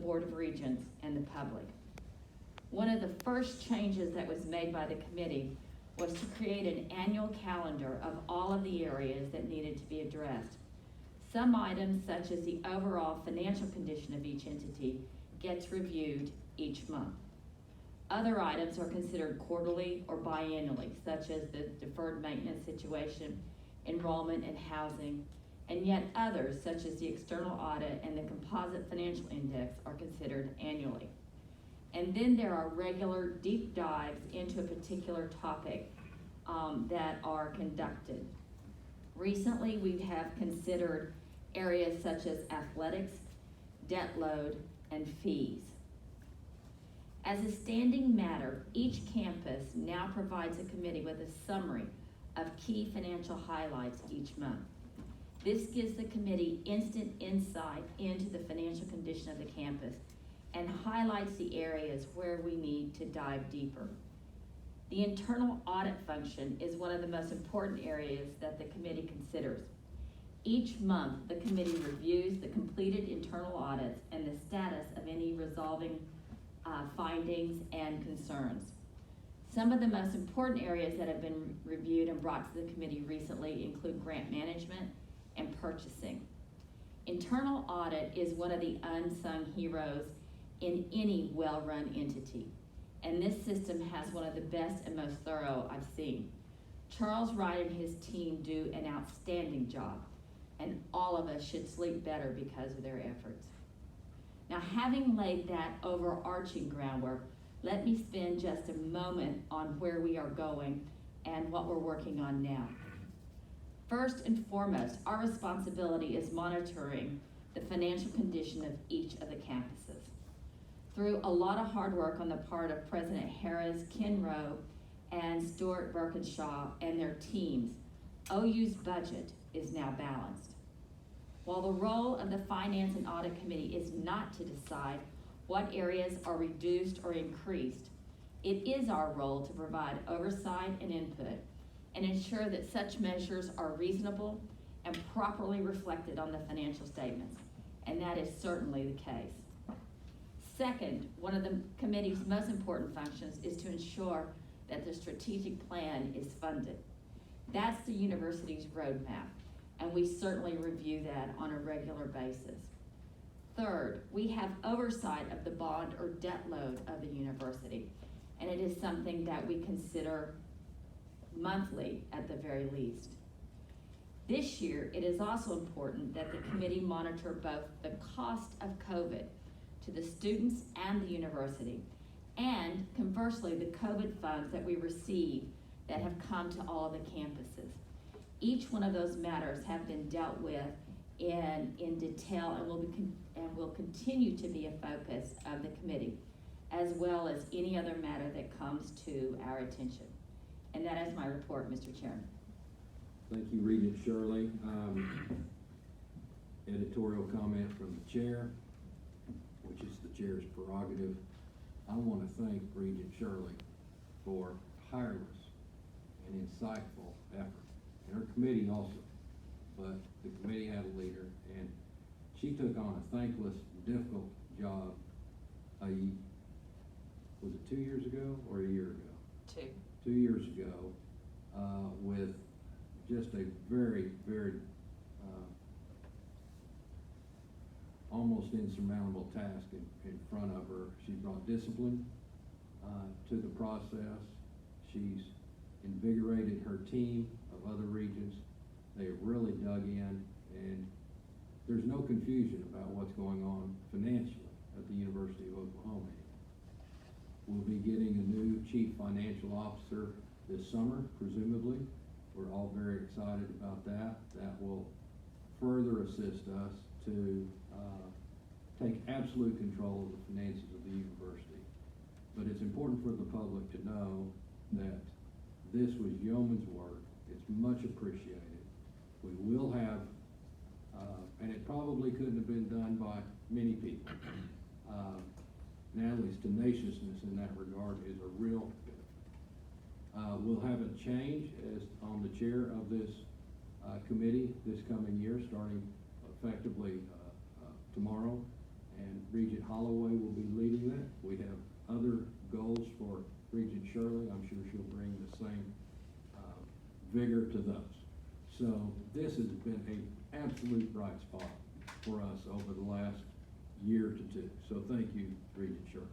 Board of Regents and the public. One of the first changes that was made by the committee was to create an annual calendar of all of the areas that needed to be addressed. Some items, such as the overall financial condition of each entity, gets reviewed each month. Other items are considered quarterly or biannually, such as the deferred maintenance situation, enrollment and housing, and yet others, such as the external audit and the composite financial index, are considered annually. And then there are regular deep dives into a particular topic that are conducted. Recently, we have considered areas such as athletics, debt load, and fees. As a standing matter, each campus now provides a committee with a summary of key financial highlights each month. This gives the committee instant insight into the financial condition of the campus and highlights the areas where we need to dive deeper. The internal audit function is one of the most important areas that the committee considers. Each month, the committee reviews the completed internal audits and the status of any resolving findings and concerns. Some of the most important areas that have been reviewed and brought to the committee recently include grant management and purchasing. Internal audit is one of the unsung heroes in any well-run entity, and this system has one of the best and most thorough I've seen. Charles Wright and his team do an outstanding job, and all of us should sleep better because of their efforts. Now, having laid that overarching groundwork, let me spend just a moment on where we are going and what we're working on now. First and foremost, our responsibility is monitoring the financial condition of each of the campuses. Through a lot of hard work on the part of President Harris, Ken Rowe, and Stuart Birkinshaw and their teams, OU's budget is now balanced. While the role of the Finance and Audit Committee is not to decide what areas are reduced or increased, it is our role to provide oversight and input and ensure that such measures are reasonable and properly reflected on the financial statements, and that is certainly the case. Second, one of the committee's most important functions is to ensure that the strategic plan is funded. That's the university's roadmap, and we certainly review that on a regular basis. Third, we have oversight of the bond or debt load of the university, and it is something that we consider monthly at the very least. This year, it is also important that the committee monitor both the cost of COVID to the students and the university, and conversely, the COVID funds that we receive that have come to all of the campuses. Each one of those matters have been dealt with in detail and will continue to be a focus of the committee, as well as any other matter that comes to our attention. And that is my report, Mr. Chairman. Thank you, Regent Shirley. Editorial comment from the chair, which is the chair's prerogative. I want to thank Regent Shirley for tireless and insightful effort, and her committee also. But the committee had a leader, and she took on a thankless, difficult job. Was it 2 years ago or a year ago? 2 years ago, with just a very, very almost insurmountable task in front of her. She brought discipline to the process. She's invigorated her team of other regents. They have really dug in, and there's no confusion about what's going on financially at the University of Oklahoma. We'll be getting a new chief financial officer this summer, presumably. We're all very excited about that. That will further assist us to take absolute control of the finances of the university. But it's important for the public to know that this was yeoman's work. It's much appreciated. We will have, and it probably couldn't have been done by many people. Natalie's tenaciousness in that regard is a real gift. We'll have a change as on the chair of this committee this coming year, starting effectively tomorrow. and Regent Holloway will be leading that. We have other goals for Regent Shirley. I'm sure she'll bring the same vigor to those. So this has been an absolute bright spot for us over the last year to two. So thank you, Regent Shirley.